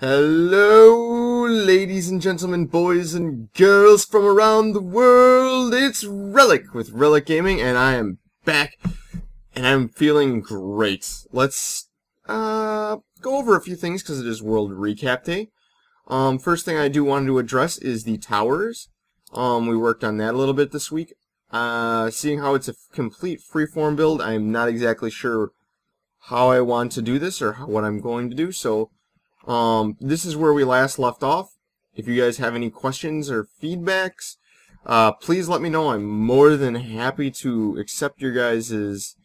Hello, ladies and gentlemen, boys and girls from around the world. It's Relic with Relic Gaming, and I am back, and I'm feeling great. Let's go over a few things because it is World Recap Day. First thing I do want to address is the towers. We worked on that a little bit this week. Seeing how it's a complete freeform build, I'm not exactly sure how I want to do this or what I'm going to do, so this is where we last left off. If you guys have any questions or feedbacks, please let me know. I'm more than happy to accept your guys'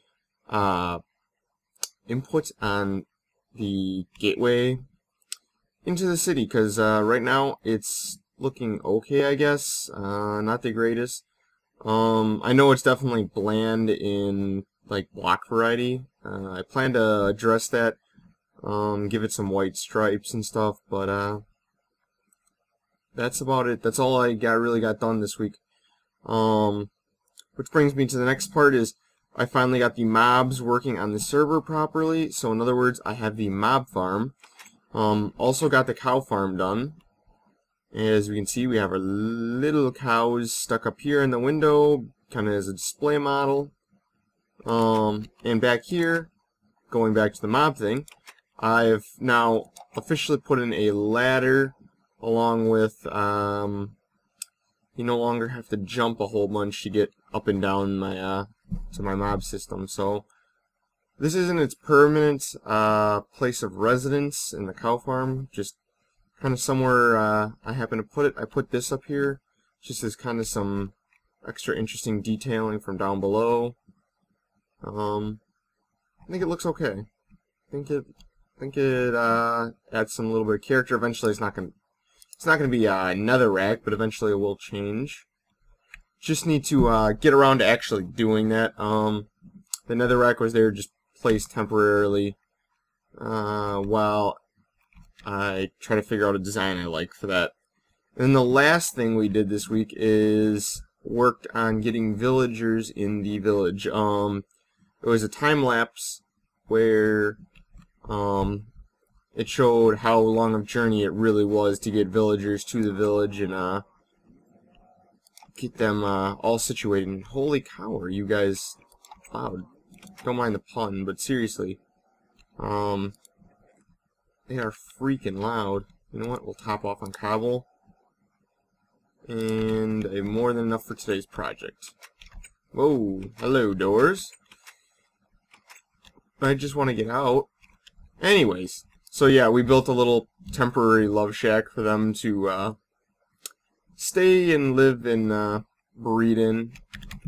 input on the gateway into the city, because right now it's looking okay, I guess. Not the greatest. I know it's definitely bland in like block variety. I plan to address that. Give it some white stripes and stuff, but that's about it. That's all I really got done this week. Which brings me to the next part is I finally got the mobs working on the server properly. So in other words, I have the mob farm. Also got the cow farm done. As we can see, we have our little cows stuck up here in the window, kind of as a display model. And back here, going back to the mob thing, I've now officially put in a ladder along with, you no longer have to jump a whole bunch to get up and down my, to my mob system. So, this isn't its permanent, place of residence in the cow farm, just kind of somewhere, I happen to put it. I put this up here, just as kind of some extra interesting detailing from down below. I think it looks okay. I think it adds some little bit of character. Eventually, it's not gonna be netherrack, but eventually it will change. Just need to get around to actually doing that. The netherrack was there just placed temporarily while I try to figure out a design I like for that. And the last thing we did this week is worked on getting villagers in the village. It was a time lapse where it showed how long of a journey it really was to get villagers to the village and get them all situated. And holy cow, are you guys loud? Don't mind the pun, but seriously, they are freaking loud. You know what? We'll top off on cobble, and I have more than enough for today's project. Whoa, hello doors. I just want to get out. Anyways, so yeah, we built a little temporary love shack for them to stay and live and breed in.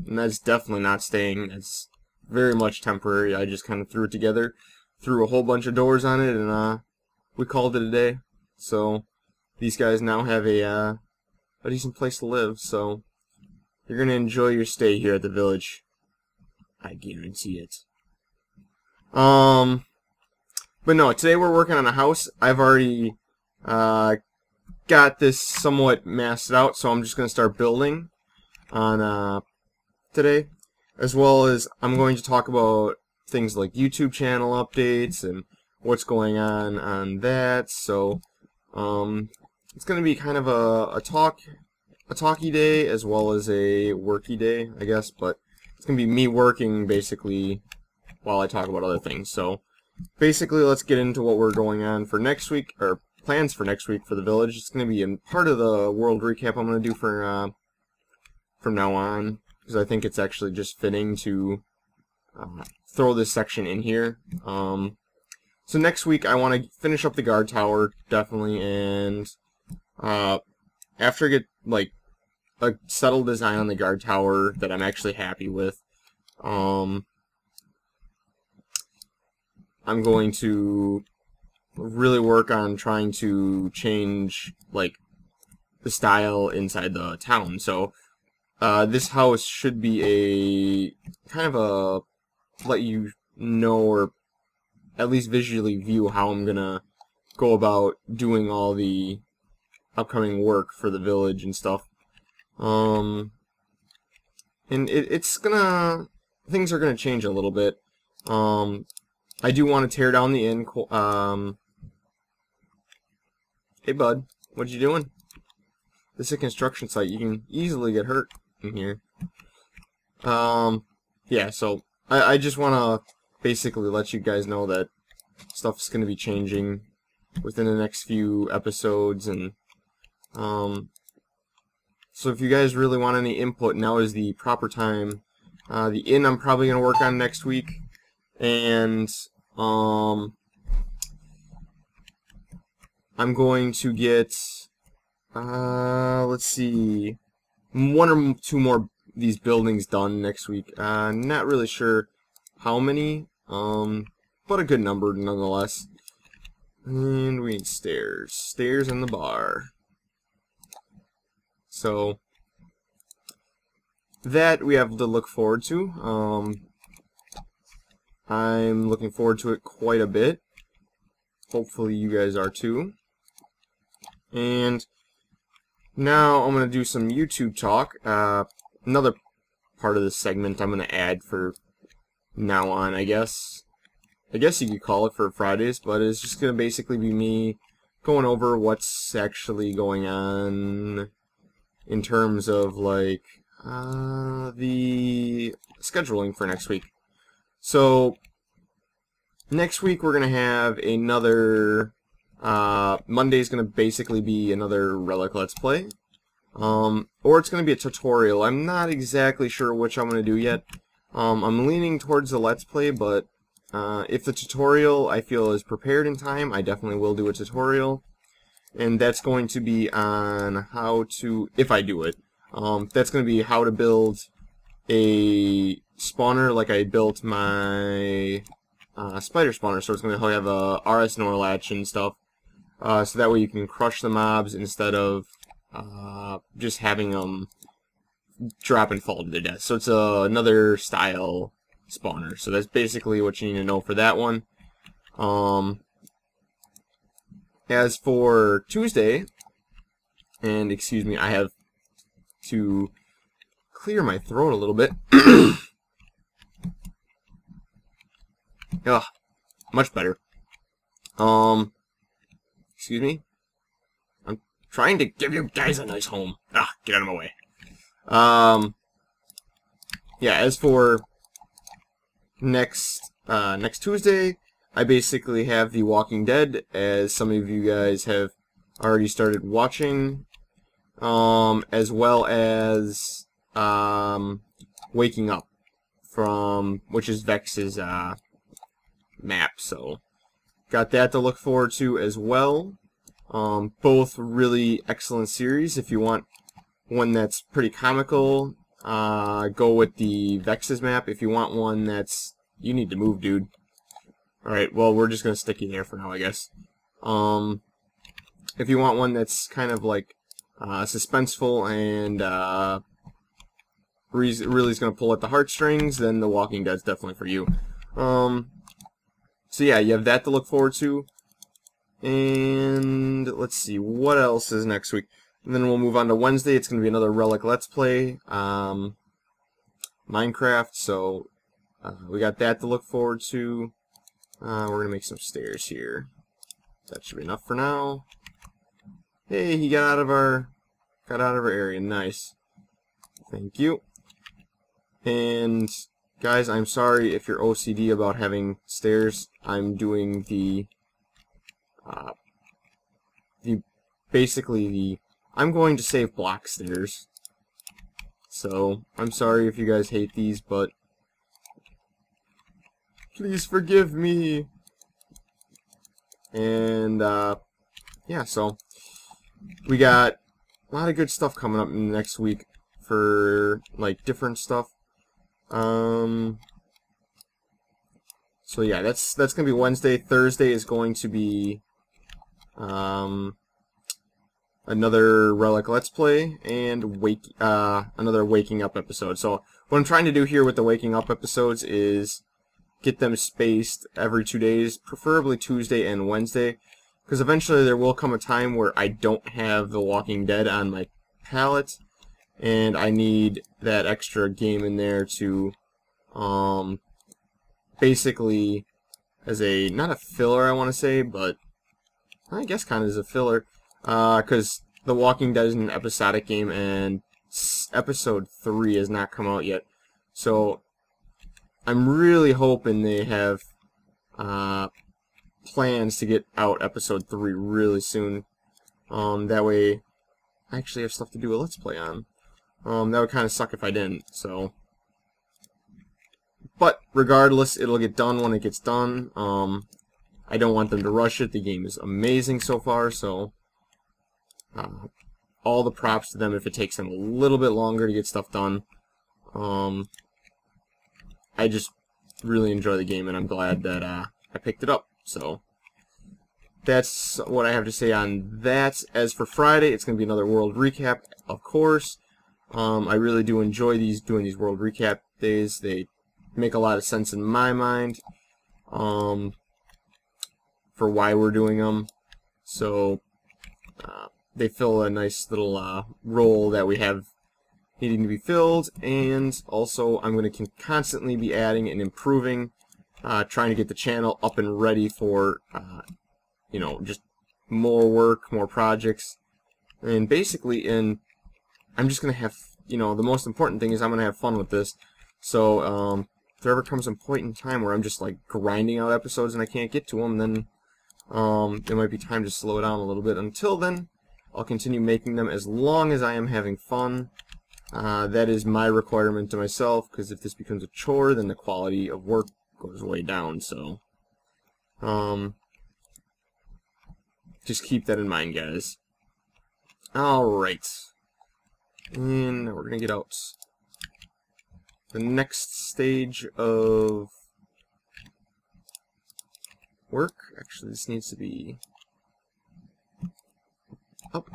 And that's definitely not staying. It's very much temporary. I just kind of threw it together, threw a whole bunch of doors on it, and we called it a day. So these guys now have a decent place to live. So you're gonna enjoy your stay here at the village. I guarantee it. But no, today we're working on a house. I've already got this somewhat masked out, so I'm just going to start building on today, as well as I'm going to talk about things like YouTube channel updates and what's going on that. So it's going to be kind of a talky day as well as a worky day, I guess, but it's going to be me working basically while I talk about other things. So basically, let's get into what we're going on for next week, or plans for next week for the village. It's going to be a part of the world recap I'm going to do for from now on, because I think it's actually just fitting to throw this section in here. So next week I want to finish up the guard tower, definitely, and after I get like a settled design on the guard tower that I'm actually happy with, I'm going to really work on trying to change like the style inside the town. So this house should be a kind of a let you know, or at least visually view how I'm gonna go about doing all the upcoming work for the village and stuff. And it's gonna, things are gonna change a little bit. I do want to tear down the inn Hey bud, what you doing? This is a construction site. You can easily get hurt in here. Yeah, so I just want to basically let you guys know that stuff's going to be changing within the next few episodes, and so if you guys really want any input, now is the proper time. The inn I'm probably going to work on next week, and I'm going to get let's see, one or two more these buildings done next week. Not really sure how many, but a good number nonetheless. And we need stairs. Stairs in the bar. So that we have to look forward to. I'm looking forward to it quite a bit. Hopefully you guys are too. And now I'm going to do some YouTube talk. Another part of this segment I'm going to add for now on, I guess. I guess you could call it for Fridays, but it's just going to basically be me going over what's actually going on in terms of, like, the scheduling for next week. So, next week we're going to have another, Monday's going to basically be another Relic Let's Play. Or it's going to be a tutorial. I'm not exactly sure which I'm going to do yet. I'm leaning towards the Let's Play, but if the tutorial I feel is prepared in time, I definitely will do a tutorial. And that's going to be on how to, if I do it, that's going to be how to build a spawner like I built my spider spawner. So it's going to have a RS NOR latch and stuff. So that way you can crush the mobs instead of just having them drop and fall to their death. So it's another style spawner. So that's basically what you need to know for that one. As for Tuesday, and excuse me, I have to clear my throat a little bit. Ugh, much better. Excuse me. I'm trying to give you guys a nice home. Ah, get out of my way. Yeah, as for next Tuesday, I basically have The Walking Dead, as some of you guys have already started watching, as well as Waking Up, which is Vex's map. So got that to look forward to as well. Both really excellent series. If you want one that's pretty comical, go with the Vex's map. If you want one that's, you need to move, dude. Alright, well, we're just gonna stick you there for now, I guess. If you want one that's kind of like suspenseful and really is gonna pull at the heartstrings, then The Walking Dead's definitely for you. So yeah, you have that to look forward to. And let's see, what else is next week? And then we'll move on to Wednesday. It's going to be another Relic Let's Play, Minecraft. So we got that to look forward to. We're going to make some stairs here. That should be enough for now. Hey, he got out of our area. Nice. Thank you. And guys, I'm sorry if you're OCD about having stairs. I'm doing I'm going to save block stairs. So, I'm sorry if you guys hate these, but please forgive me. And, yeah, so we got a lot of good stuff coming up in the next week for, like, different stuff. So yeah, that's gonna be Wednesday. Thursday is going to be another Relic Let's Play and another Waking Up episode. So what I'm trying to do here with the Waking Up episodes is get them spaced every 2 days, preferably Tuesday and Wednesday, because eventually there will come a time where I don't have The Walking Dead on my palette, and I need that extra game in there to basically as a, not a filler I want to say, but I guess kind of as a filler, because The Walking Dead is an episodic game, and episode 3 has not come out yet. So I'm really hoping they have plans to get out episode 3 really soon. That way I actually have stuff to do a Let's Play on. That would kind of suck if I didn't, so. But regardless, it'll get done when it gets done. I don't want them to rush it. The game is amazing so far, so all the props to them if it takes them a little bit longer to get stuff done. I just really enjoy the game, and I'm glad that I picked it up. So that's what I have to say on that. As for Friday, it's going to be another world recap, of course. I really do enjoy doing these world recap days. They make a lot of sense in my mind for why we're doing them. So they fill a nice little role that we have needing to be filled, and also I'm going to constantly be adding and improving, trying to get the channel up and ready for you know, just more work, more projects, and basically I'm just going to have, you know, the most important thing is I'm going to have fun with this. So if there ever comes a point in time where I'm just like grinding out episodes and I can't get to them, then it might be time to slow down a little bit. Until then, I'll continue making them as long as I am having fun. That is my requirement to myself, because if this becomes a chore, then the quality of work goes way down. So just keep that in mind, guys. Alright. And now we're going to get out the next stage of work. Actually, this needs to be up.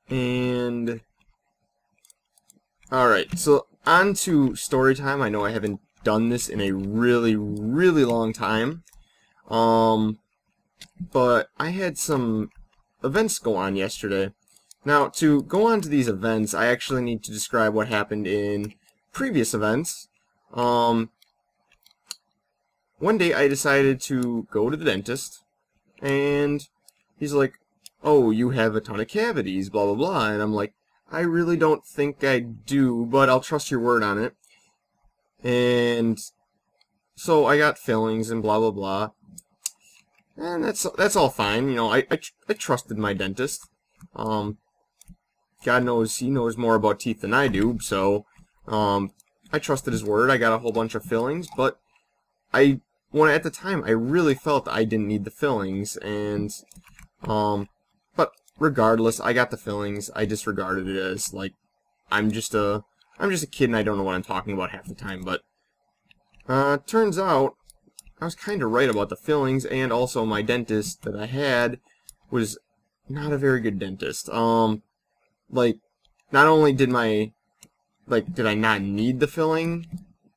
And alright, so on to story time. I know I haven't done this in a really long time. But I had some events go on yesterday. Now, to go on to these events, I actually need to describe what happened in previous events. One day I decided to go to the dentist, and he's like, "Oh, you have a ton of cavities, blah, blah, blah." And I'm like, "I really don't think I do, but I'll trust your word on it." And so I got fillings and blah, blah, blah. And that's all fine. You know, I trusted my dentist. God knows he knows more about teeth than I do, so I trusted his word. I got a whole bunch of fillings, but at the time I really felt I didn't need the fillings, and but regardless, I got the fillings. I disregarded it as like I'm just a kid and I don't know what I'm talking about half the time. But turns out I was kind of right about the fillings, and also my dentist that I had was not a very good dentist. Like, not only did I not need the filling,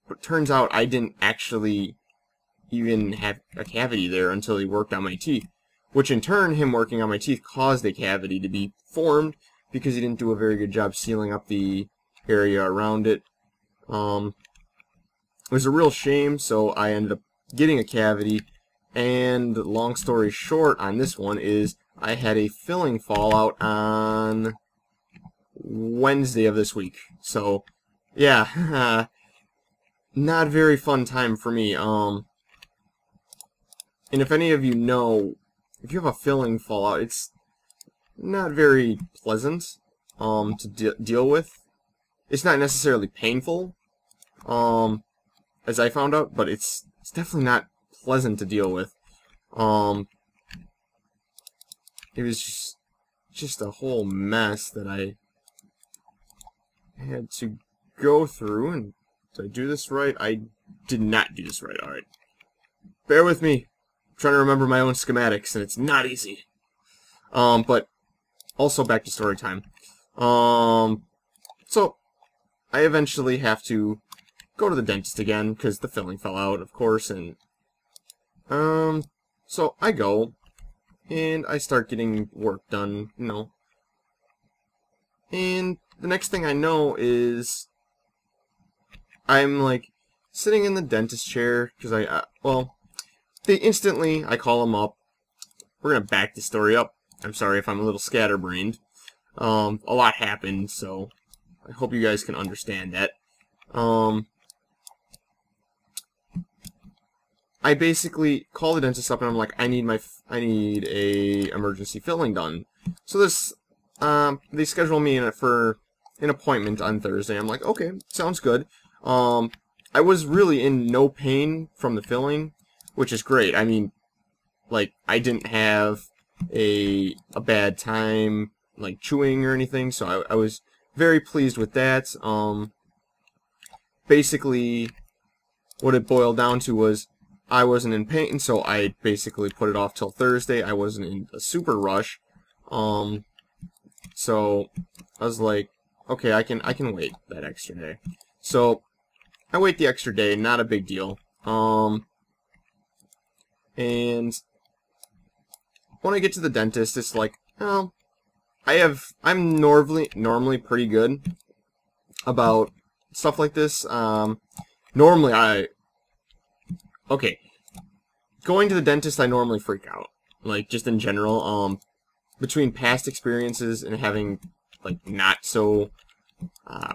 but turns out I didn't actually even have a cavity there until he worked on my teeth, which in turn, him working on my teeth caused a cavity to be formed because he didn't do a very good job sealing up the area around it. It was a real shame, so I ended up getting a cavity, and long story short on this one is I had a filling fallout on Wednesday of this week. So yeah, not a very fun time for me. And if any of you know, if you have a filling fallout, it's not very pleasant to deal with. It's not necessarily painful, as I found out, but it's definitely not pleasant to deal with. It was just a whole mess that I had to go through. And did I do this right? I did not do this right. Alright. Bear with me. I'm trying to remember my own schematics, and it's not easy. But also back to story time. So I eventually have to go to the dentist again because the filling fell out, of course, and so I go and I start getting work done, you know. And the next thing I know is I'm like sitting in the dentist chair because well, I call them up. We're going to back the story up. I'm sorry if I'm a little scatterbrained. A lot happened, so I hope you guys can understand that. I basically call the dentist up and I'm like, I need a emergency filling done. So this, they schedule me for an appointment on Thursday. I'm like, okay, sounds good. I was really in no pain from the filling, which is great. I mean, like, I didn't have a bad time, like, chewing or anything, so I was very pleased with that. Basically, what it boiled down to was I wasn't in pain, so I basically put it off till Thursday. I wasn't in a super rush. So I was like, okay, I can wait that extra day. So I wait the extra day, not a big deal. And when I get to the dentist, it's like, oh, I'm normally pretty good about stuff like this. Normally okay, going to the dentist, I normally freak out, like, just in general. Between past experiences and having, like, not so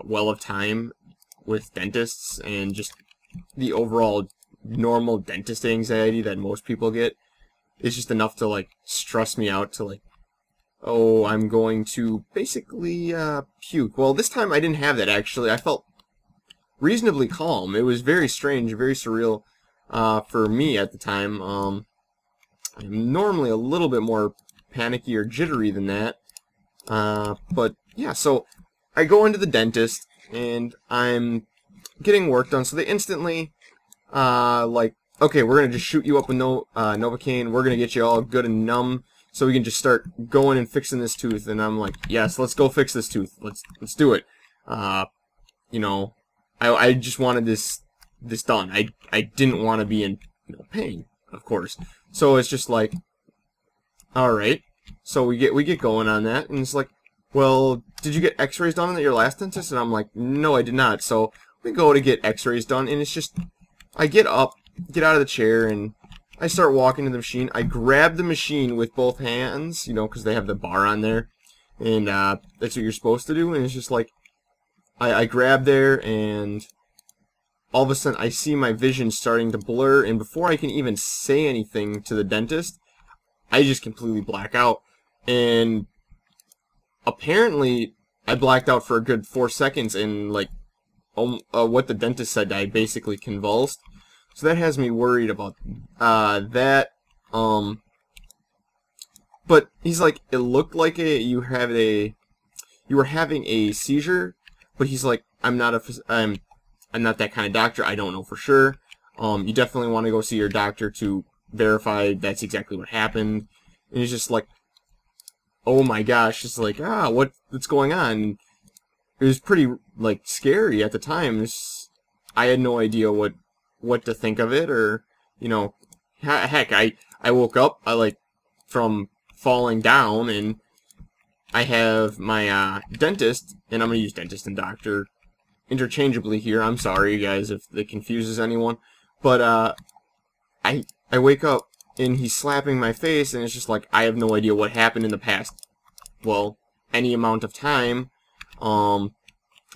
well of time with dentists and just the overall normal dentist anxiety that most people get, is just enough to, like, stress me out to, like, oh, I'm going to basically puke. Well, this time I didn't have that, actually. I felt reasonably calm. It was very strange, very surreal for me at the time. I'm normally a little bit more panicky or jittery than that. But, yeah, so I go into the dentist, and I'm getting work done, so they instantly, like, okay, we're going to just shoot you up with Novocaine, we're going to get you all good and numb, so we can just start going and fixing this tooth. And I'm like, yes, let's go fix this tooth. Let's do it. You know, I just wanted this done. I didn't want to be in pain, of course. So it's just like, all right. So we get going on that, and it's like, well, did you get X-rays done at your last dentist? And I'm like, no, I did not. So we go to get X-rays done, and it's just, I get up, get out of the chair, and I start walking to the machine. I grab the machine with both hands, you know, because they have the bar on there, and that's what you're supposed to do. And it's just like, I grab there, and all of a sudden I see my vision starting to blur, and before I can even say anything to the dentist, I just completely black out. And apparently I blacked out for a good 4 seconds, and like what the dentist said, I basically convulsed. So that has me worried about that. But he's like, it looked like you were having a seizure, but he's like, I'm not that kind of doctor. I don't know for sure. You definitely want to go see your doctor to verify that's exactly what happened. And he's just like, oh my gosh, it's like, what's going on? It was pretty, like, scary at the time. I had no idea what to think of it, or, you know, heck, I woke up, from falling down, and I have my dentist, and I'm going to use dentist and doctor interchangeably here. I'm sorry, guys, if it confuses anyone. But I wake up, and he's slapping my face, and it's just like, I have no idea what happened in the past, well, any amount of time.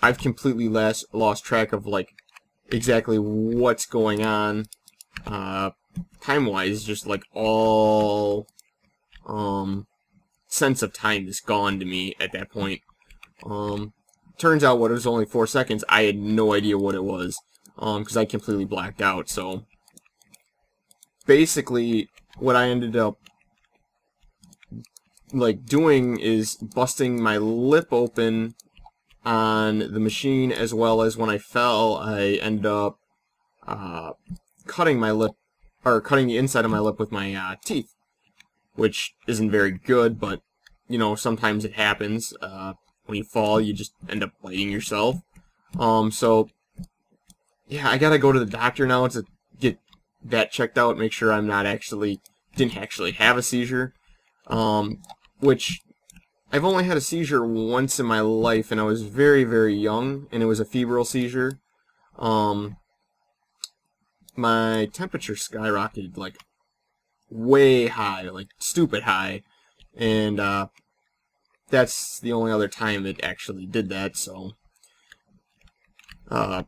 I've completely lost track of, like, exactly what's going on, time-wise. Just, like, all, sense of time is gone to me at that point. Turns out what it was only 4 seconds, I had no idea what it was, because I completely blacked out. So basically what I ended up, like, doing is busting my lip open on the machine, as well as when I fell, I ended up cutting my lip, or cutting the inside of my lip with my teeth, which isn't very good, but, you know, sometimes it happens. When you fall, you just end up biting yourself. So, yeah, I gotta go to the doctor now to get that checked out, make sure I'm not didn't actually have a seizure, which I've only had a seizure once in my life, and I was very, very young, and it was a febrile seizure. My temperature skyrocketed, like, way high, like stupid high, and that's the only other time it actually did that. So I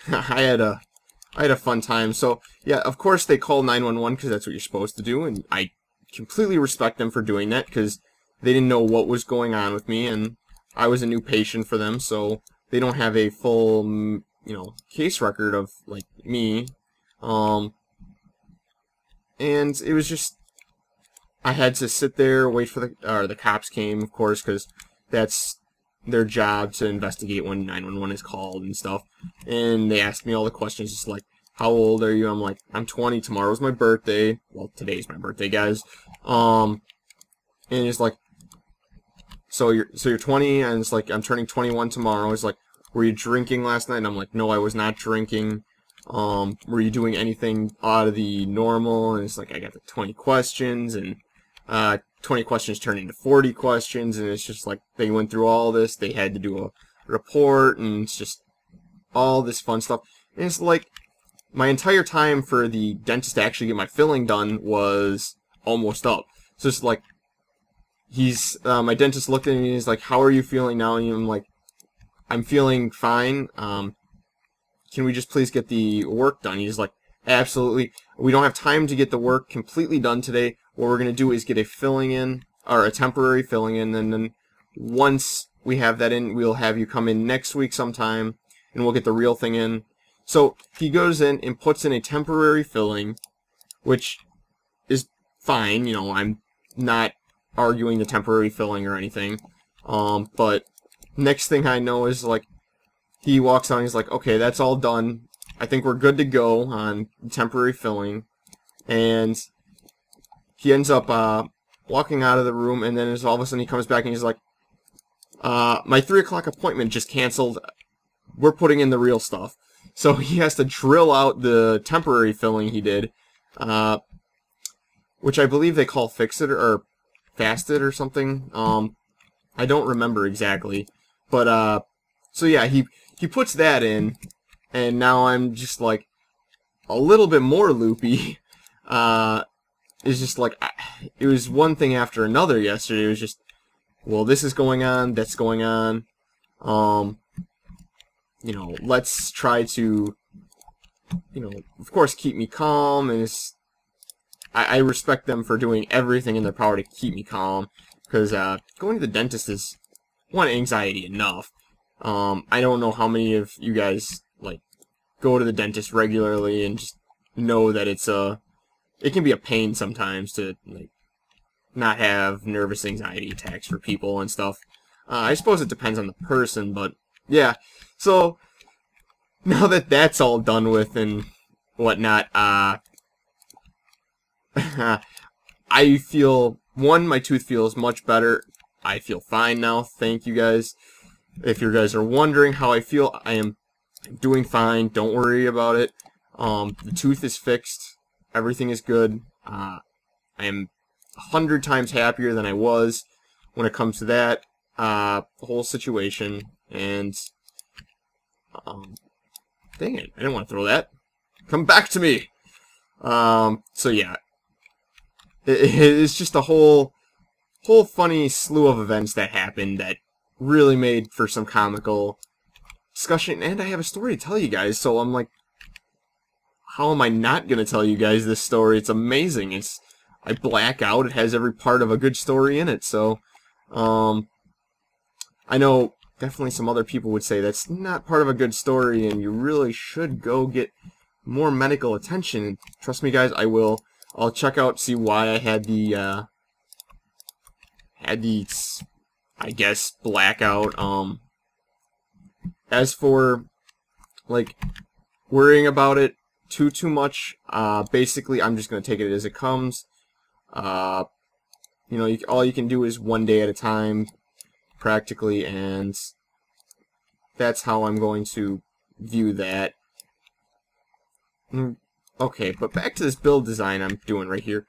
had a fun time. So yeah, of course they call 911 because that's what you're supposed to do, and I completely respect them for doing that because they didn't know what was going on with me, and I was a new patient for them, so they don't have a full, you know, case record of like me. And it was just, I had to sit there, wait for the cops came, of course, because that's their job to investigate when 911 is called and stuff. And they asked me all the questions, just like, how old are you? I'm like, I'm 20, tomorrow's my birthday. Well, today's my birthday, guys. And it's like, so you're 20, and it's like, I'm turning 21 tomorrow. It's like, were you drinking last night? And I'm like, no, I was not drinking. Were you doing anything out of the normal? And it's like, I got the 20 questions, and 20 questions turned into 40 questions, and it's just like, they went through all this, they had to do a report, and it's just all this fun stuff. And it's like, my entire time for the dentist to actually get my filling done was almost up. So it's like, my dentist looked at me and he's like, how are you feeling now? And I'm like, I'm feeling fine. Can we just please get the work done? He's like, absolutely. We don't have time to get the work completely done today. What we're going to do is get a filling in, or a temporary filling in, and then once we have that in, we'll have you come in next week sometime, and we'll get the real thing in. So he goes in and puts in a temporary filling, which is fine. You know, I'm not arguing the temporary filling or anything. But next thing I know is like, he walks out and he's like, okay, that's all done. I think we're good to go on temporary filling. And he ends up walking out of the room, and then all of a sudden he comes back and he's like, my 3 o'clock appointment just canceled. We're putting in the real stuff. So he has to drill out the temporary filling he did, which I believe they call fix it or fast it or something. I don't remember exactly. But so yeah, he puts that in, and now I'm just like a little bit more loopy. It's just like, it was one thing after another yesterday. It was just, well, this is going on, that's going on. You know, let's try to, you know, of course, keep me calm. And I respect them for doing everything in their power to keep me calm, because going to the dentist is, one, anxiety enough. I don't know how many of you guys like go to the dentist regularly and just know that it can be a pain sometimes to like not have nervous anxiety attacks for people and stuff. I suppose it depends on the person, but yeah. So now that that's all done with and whatnot, I feel, one, my tooth feels much better. I feel fine now. Thank you guys. If you guys are wondering how I feel, I am doing fine. Don't worry about it. The tooth is fixed. Everything is good. I am 100 times happier than I was when it comes to that whole situation. And dang it, I didn't want to throw that. Come back to me. So yeah, it's just a whole funny slew of events that happened that really made for some comical discussion, and I have a story to tell you guys, so I'm like, how am I not going to tell you guys this story? It's amazing. I black out. It has every part of a good story in it, so I know definitely some other people would say that's not part of a good story, and you really should go get more medical attention. Trust me, guys, I will. I'll check out, see why I had the I guess, blackout. As for, like, worrying about it too much, basically, I'm just going to take it as it comes. You know, all you can do is one day at a time, practically, and that's how I'm going to view that. Okay, but back to this build design I'm doing right here.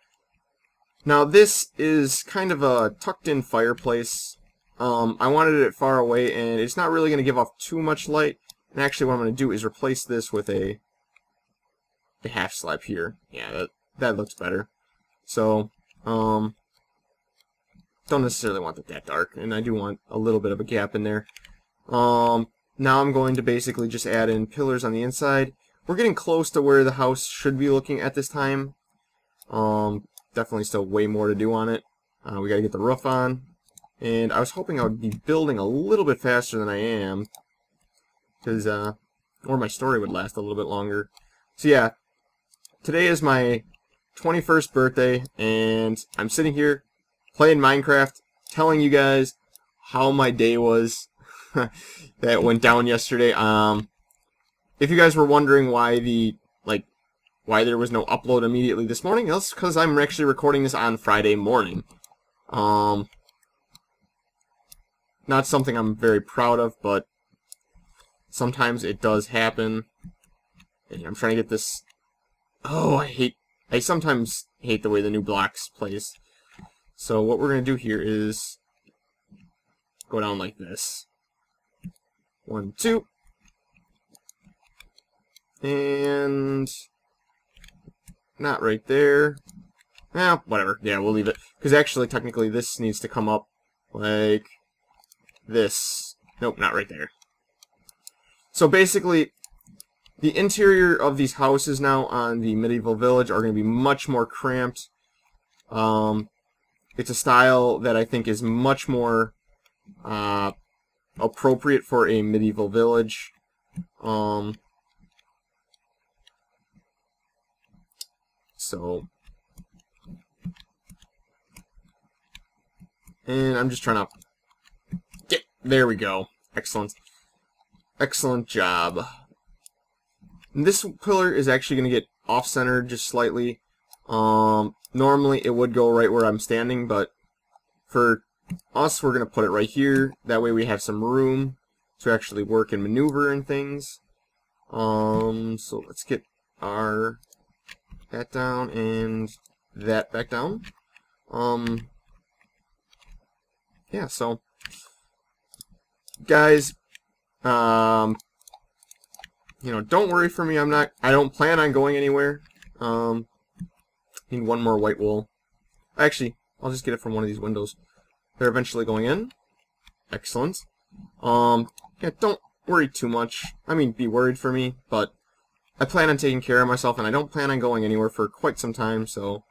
Now, this is kind of a tucked-in fireplace. I wanted it far away, and it's not really going to give off too much light. And actually, what I'm going to do is replace this with a half slab here. Yeah, that looks better. So, don't necessarily want it that dark, and I do want a little bit of a gap in there. Now I'm going to basically just add in pillars on the inside. We're getting close to where the house should be looking at this time. Definitely still way more to do on it. We gotta get the roof on. And I was hoping I would be building a little bit faster than I am, because, or my story would last a little bit longer. So yeah, today is my 21st birthday, and I'm sitting here playing Minecraft, telling you guys how my day was that went down yesterday. If you guys were wondering why why there was no upload immediately this morning, that's because I'm actually recording this on Friday morning. Not something I'm very proud of, but sometimes it does happen. And I'm trying to get this. Oh, I sometimes hate the way the new blocks plays. So what we're going to do here is go down like this. 1, 2. And not right there. Whatever. Yeah, we'll leave it. Because actually, technically, this needs to come up like this. Nope, not right there. So basically, the interior of these houses now on the medieval village are going to be much more cramped. It's a style that I think is much more appropriate for a medieval village. So, and I'm just trying to get, there we go. Excellent. Excellent job. And this pillar is actually going to get off-centered just slightly. Normally it would go right where I'm standing, but for us, we're going to put it right here. That way we have some room to actually work and maneuver and things. So let's get that down and that back down. Yeah, so guys, you know, don't worry for me. I don't plan on going anywhere. Need one more white wool. Actually, I'll just get it from one of these windows. They're eventually going in. Excellent. Yeah, don't worry too much. I mean, be worried for me, but I plan on taking care of myself, and I don't plan on going anywhere for quite some time, so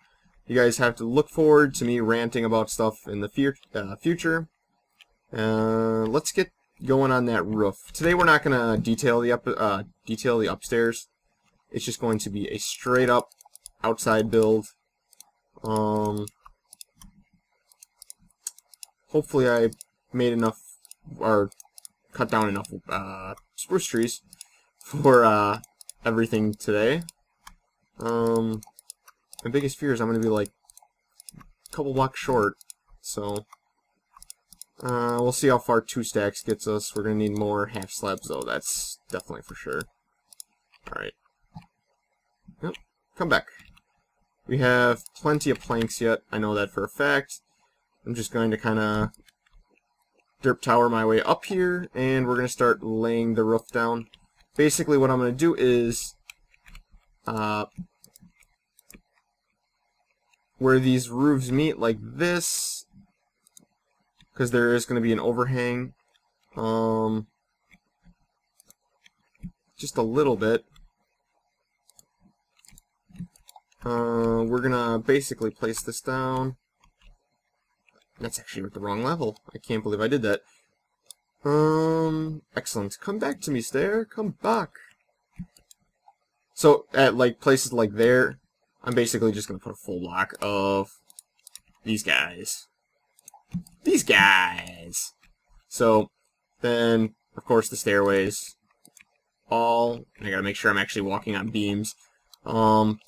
you guys have to look forward to me ranting about stuff in the future. Let's get going on that roof. Today we're not going to detail the upstairs. It's just going to be a straight up outside build. Hopefully I made enough, or cut down enough spruce trees for everything today. My biggest fear is I'm going to be like a couple blocks short, so we'll see how far 2 stacks gets us. We're going to need more half slabs though, that's definitely for sure. Alright. Yep, come back. We have plenty of planks yet, I know that for a fact. I'm just going to kind of derp tower my way up here, and we're going to start laying the roof down. Basically what I'm going to do is where these roofs meet like this, because there is going to be an overhang, just a little bit. We're going to basically place this down. That's actually at the wrong level. I can't believe I did that. Excellent. Come back to me, Stair. Come back. So, at like places like there, I'm basically just going to put a full block of these guys. These guys! So, then, of course, the stairways. And I gotta make sure I'm actually walking on beams. When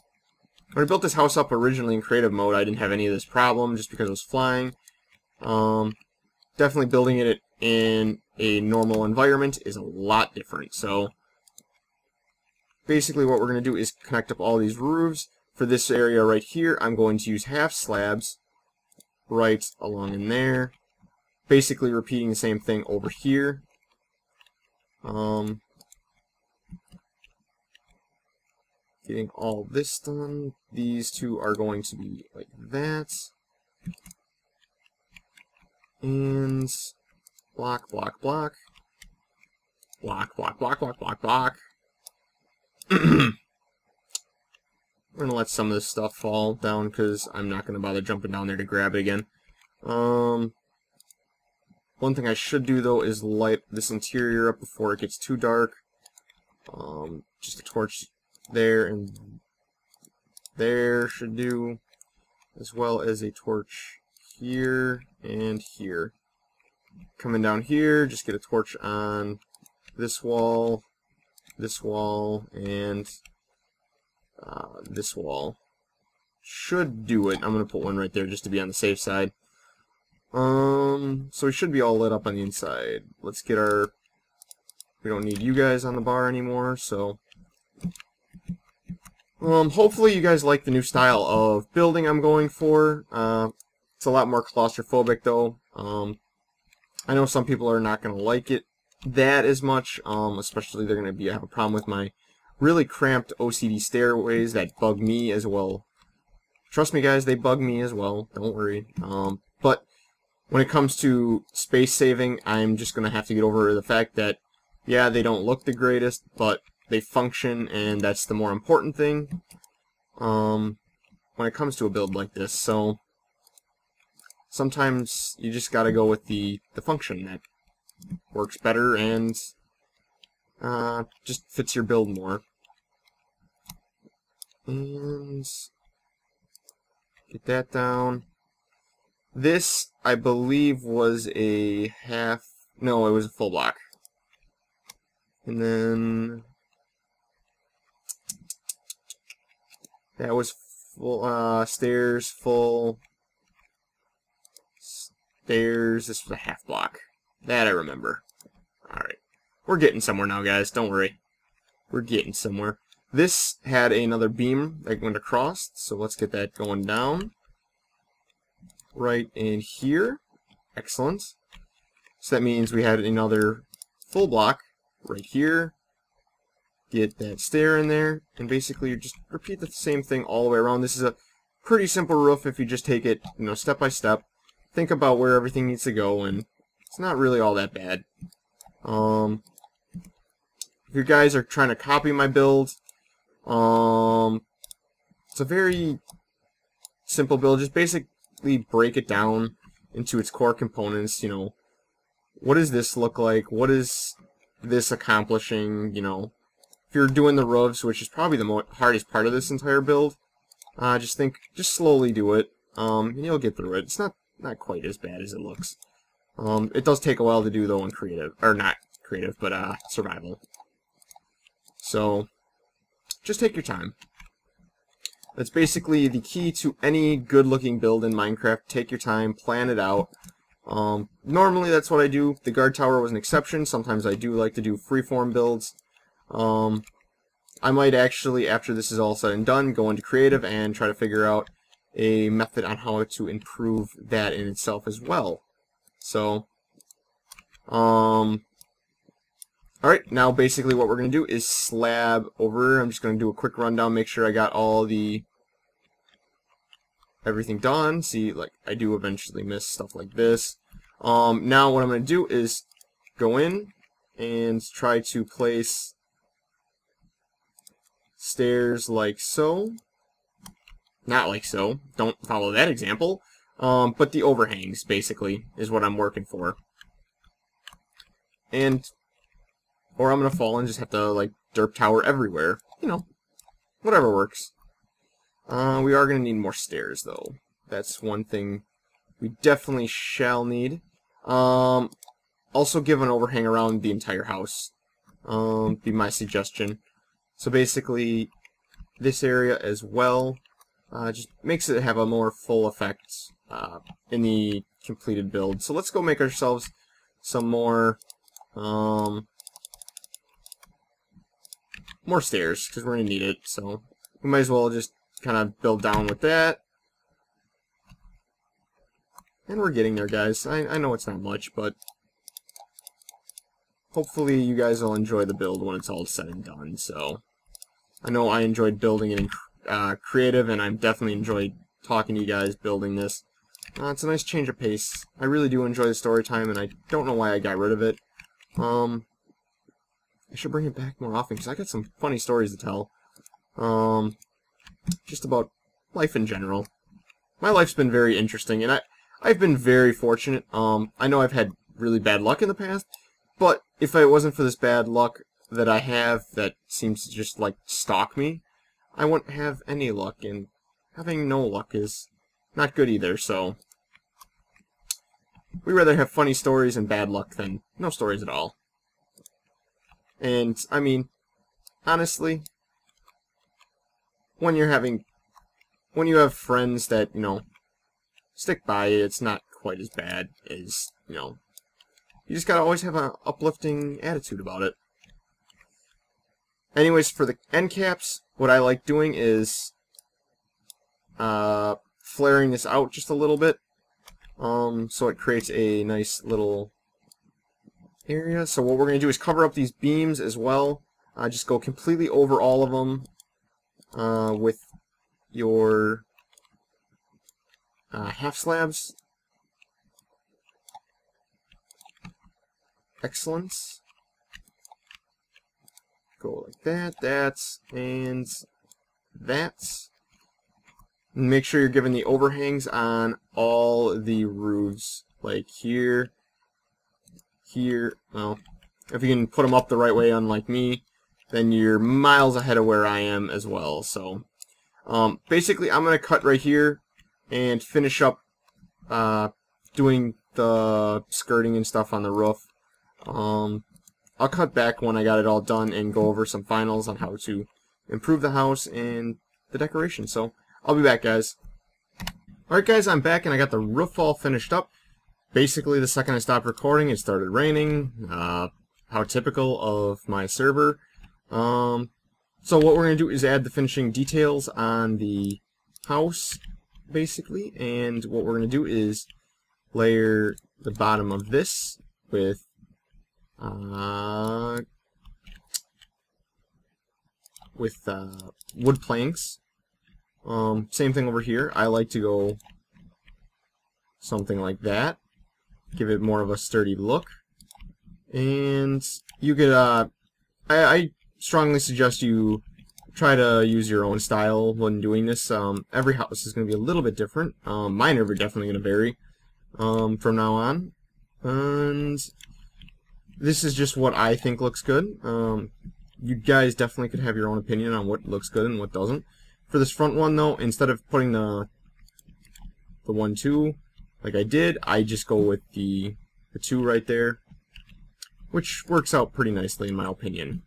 I built this house up originally in creative mode, I didn't have any of this problem just because it was flying. Definitely building it in a normal environment is a lot different. So basically what we're going to do is connect up all these roofs. For this area right here, I'm going to use half slabs right along in there. Basically repeating the same thing over here. getting all this done. These two are going to be like that. And block, block, block. Block, block, block, block, block, block. We're going to let some of this stuff fall down because I'm not going to bother jumping down there to grab it again. One thing I should do, though, is light this interior up before it gets too dark. Just a torch there and there should do, as well as a torch here and here. Coming down here, just get a torch on this wall, and this wall. Should do it. I'm going to put one right there just to be on the safe side. So we should be all lit up on the inside. Let's get our... We don't need you guys on the bar anymore, so... hopefully you guys like the new style of building I'm going for. It's a lot more claustrophobic, though. I know some people are not going to like it that as much, especially they're going to have a problem with my really cramped OCD stairways that bug me as well. Trust me, guys, they bug me as well. Don't worry. But when it comes to space saving, I'm just going to have to get over the fact that, yeah, they don't look the greatest, but they function, and that's the more important thing when it comes to a build like this. So sometimes you just got to go with the function that works better and just fits your build more. And get that down. This, I believe, was a half... No, it was a full block. And then... that was full, stairs, full... stairs. This was a half block. That I remember. Alright. We're getting somewhere now, guys. Don't worry. We're getting somewhere. This had another beam that went across, so let's get that going down. Right in here. Excellent. So that means we had another full block right here. Get that stair in there, and basically you just repeat the same thing all the way around. This is a pretty simple roof if you just take it, step by step. Think about where everything needs to go, and it's not really all that bad. If you guys are trying to copy my build, it's a very simple build. Just basically break it down into its core components. What does this look like? What is this accomplishing? If you're doing the roofs, which is probably the hardest part of this entire build, just slowly do it, and you'll get through it. It's not quite as bad as it looks. It does take a while to do, though, in creative, or not creative, but survival. So just take your time. That's basically the key to any good-looking build in Minecraft. Take your time, plan it out. Normally that's what I do. The guard tower was an exception. Sometimes I do like to do freeform builds. I might actually, after this is all said and done, go into creative and try to figure out a method on how to improve that in itself as well. So, alright, now basically what we're going to do is slab over. I'm just going to do a quick rundown, make sure I got all everything done. See, like, I do eventually miss stuff like this. Now what I'm going to do is go in and try to place stairs like so. Not like so. Don't follow that example. But the overhangs, basically, is what I'm working for. Or I'm going to fall and just have to, like, derp tower everywhere. Whatever works. We are going to need more stairs, though. That's one thing we definitely shall need. Also give an overhang around the entire house. Be my suggestion. So basically, this area as well just makes it have a more full effect in the completed build. So let's go make ourselves some more stairs, because we're going to need it. So we might as well just kind of build down with that. And we're getting there, guys. I know it's not much, but hopefully you guys will enjoy the build when it's all said and done. So I know I enjoyed building it in creative, and I definitely enjoyed talking to you guys building this. It's a nice change of pace. I really do enjoy the story time, and I don't know why I got rid of it. I should bring it back more often, because I got some funny stories to tell. Just about life in general. My life's been very interesting, and I've been very fortunate. I know I've had really bad luck in the past, but if it wasn't for this bad luck that I have that seems to just, like, stalk me, I wouldn't have any luck, and having no luck is not good either, so we'd rather have funny stories and bad luck than no stories at all. And, I mean, honestly, when you have friends that, you know, stick by you, it's not quite as bad as, you know, you just gotta always have an uplifting attitude about it. Anyways, for the end caps, what I like doing is flaring this out just a little bit, so it creates a nice little area. So what we're going to do is cover up these beams as well. Just go completely over all of them with your half slabs. Excellent. Go like that, and that. And make sure you're giving the overhangs on all the roofs, like here, here. Well, if you can put them up the right way, unlike me, then you're miles ahead of where I am as well. So, basically, I'm going to cut right here and finish up doing the skirting and stuff on the roof. I'll cut back when I got it all done and go over some finals on how to improve the house and the decoration. So, I'll be back, guys. Alright, guys, I'm back and I got the roof all finished up. Basically, the second I stopped recording, it started raining. How typical of my server. So what we're going to do is add the finishing details on the house, basically. And what we're going to do is layer the bottom of this with wood planks. Same thing over here. I like to go something like that. Give it more of a sturdy look. And you could, I strongly suggest you try to use your own style when doing this. Every house is going to be a little bit different. Mine are definitely going to vary from now on. And this is just what I think looks good. You guys definitely could have your own opinion on what looks good and what doesn't. For this front one, though, instead of putting the 1-2 like I did, I just go with the 2 right there, which works out pretty nicely in my opinion.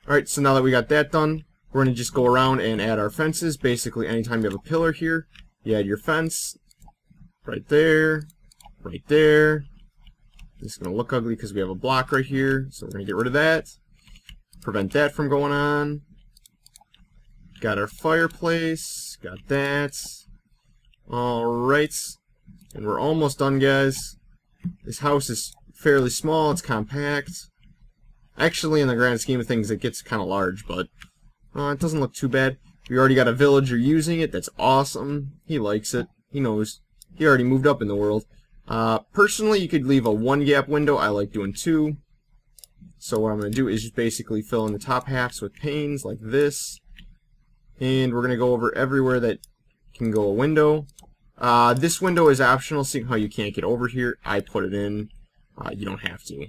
Alright, so now that we got that done, we're going to just go around and add our fences. Basically, anytime you have a pillar here, you add your fence right there, right there. It's going to look ugly because we have a block right here, so we're going to get rid of that. Prevent that from going on. Got our fireplace, got that. Alright, and we're almost done, guys. This house is fairly small, it's compact. Actually, in the grand scheme of things, it gets kind of large, but it doesn't look too bad. We already got a villager using it, that's awesome. He likes it, he knows. He already moved up in the world. Personally, you could leave a 1-gap window, I like doing 2. So what I'm going to do is just basically fill in the top halves with panes like this. And we're going to go over everywhere that can go a window. This window is optional, seeing how you can't get over here. I put it in. You don't have to.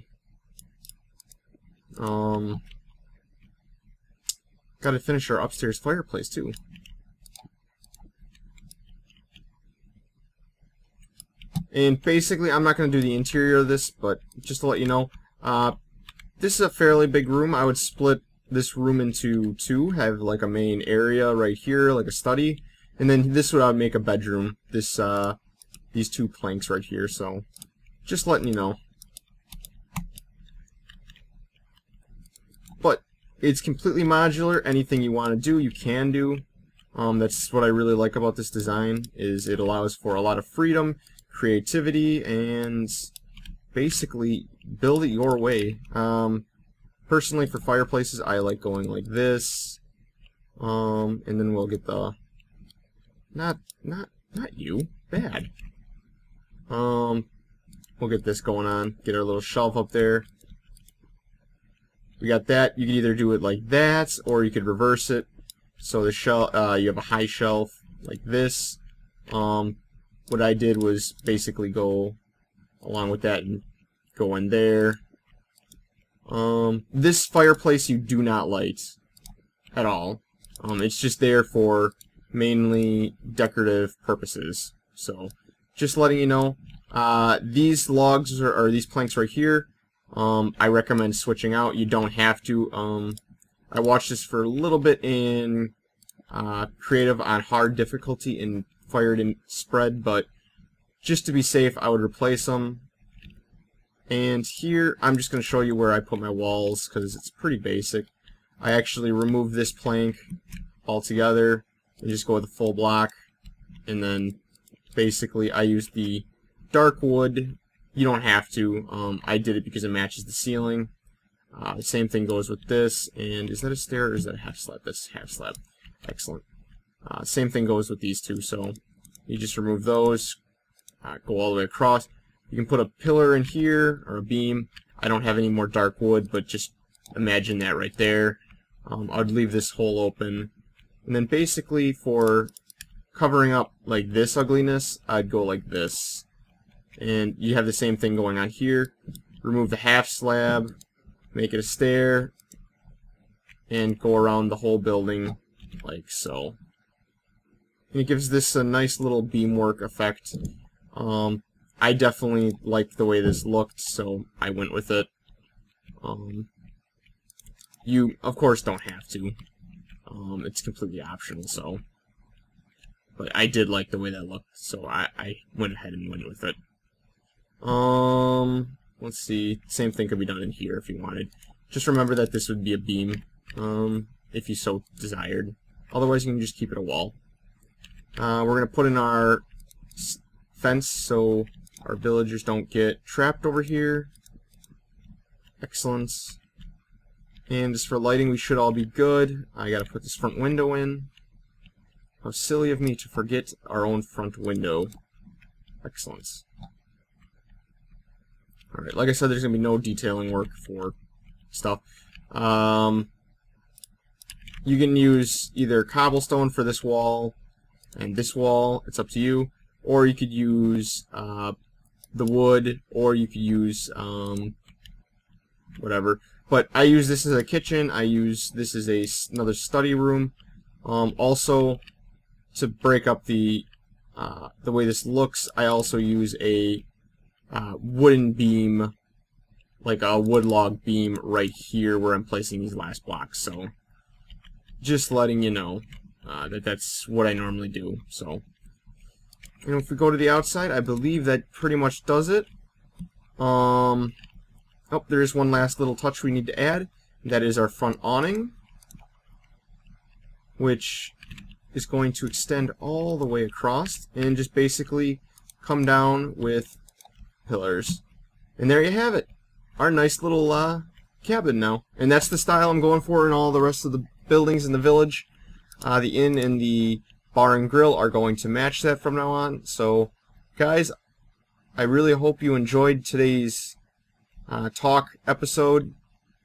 Gotta finish our upstairs fireplace, too. And basically, I'm not going to do the interior of this, but just to let you know, this is a fairly big room. I would split this room into 2, have like a main area right here, like a study, and then this would make a bedroom. This these 2 planks right here. So just letting you know. But it's completely modular. Anything you want to do, you can do. That's what I really like about this design, is it allows for a lot of freedom, creativity, and basically build it your way. Personally, for fireplaces, I like going like this, And then we'll get the not you. Bad. We'll get this going on. Get our little shelf up there. We got that. You could either do it like that, or you could reverse it. So the shelf, you have a high shelf like this. What I did was basically go along with that and go in there. This fireplace you do not light at all. It's just there for mainly decorative purposes. So just letting you know, these logs or these planks right here, I recommend switching out. You don't have to. I watched this for a little bit in creative on hard difficulty and fire didn't spread, but just to be safe, I would replace them. And here, I'm just going to show you where I put my walls, because it's pretty basic. I actually remove this plank altogether, and just go with the full block, and then basically I use the dark wood. You don't have to. I did it because it matches the ceiling. The same thing goes with this, and is that a stair or is that a half slab? That's half slab. Excellent. Same thing goes with these two, so you just remove those, go all the way across. You can put a pillar in here, or a beam. I don't have any more dark wood, but just imagine that right there. I'd leave this hole open. And then basically for covering up like this ugliness, I'd go like this. And you have the same thing going on here. Remove the half slab, make it a stair, and go around the whole building like so. And it gives this a nice little beamwork effect. I definitely liked the way this looked, so I went with it. You, of course, don't have to. It's completely optional, so. But I did like the way that looked, so I went ahead and went with it. Let's see. Same thing could be done in here if you wanted. Just remember that this would be a beam, if you so desired. Otherwise, you can just keep it a wall. We're going to put in our fence so our villagers don't get trapped over here. Excellent. And just for lighting, we should all be good. I gotta put this front window in. How silly of me to forget our own front window. Excellent. Alright, like I said, there's gonna be no detailing work for stuff. You can use either cobblestone for this wall and this wall, it's up to you. Or you could use the wood, or you could use whatever. But I use this as a kitchen. I use this as another study room. Also, to break up the way this looks, I also use a wooden beam, like a wood log beam right here where I'm placing these last blocks. So, just letting you know that that's what I normally do. So. And if we go to the outside, I believe that pretty much does it. Oh, there is one last little touch we need to add. That is our front awning, which is going to extend all the way across and just basically come down with pillars. And there you have it. Our nice little cabin now. And that's the style I'm going for in all the rest of the buildings in the village. The inn and the bar and grill are going to match that from now on. So, guys, I really hope you enjoyed today's talk episode.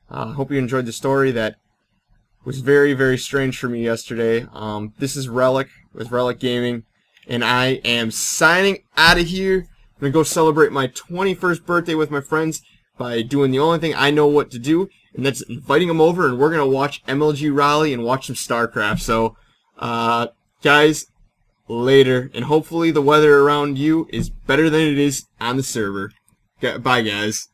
Hope you enjoyed the story that was very, very strange for me yesterday. This is RelleK with RelleK Gaming, and I am signing out of here. I'm going to go celebrate my 21st birthday with my friends by doing the only thing I know what to do, and that's inviting them over, and we're going to watch MLG Raleigh and watch some StarCraft. So, guys, later, and hopefully the weather around you is better than it is on the server. Bye, guys.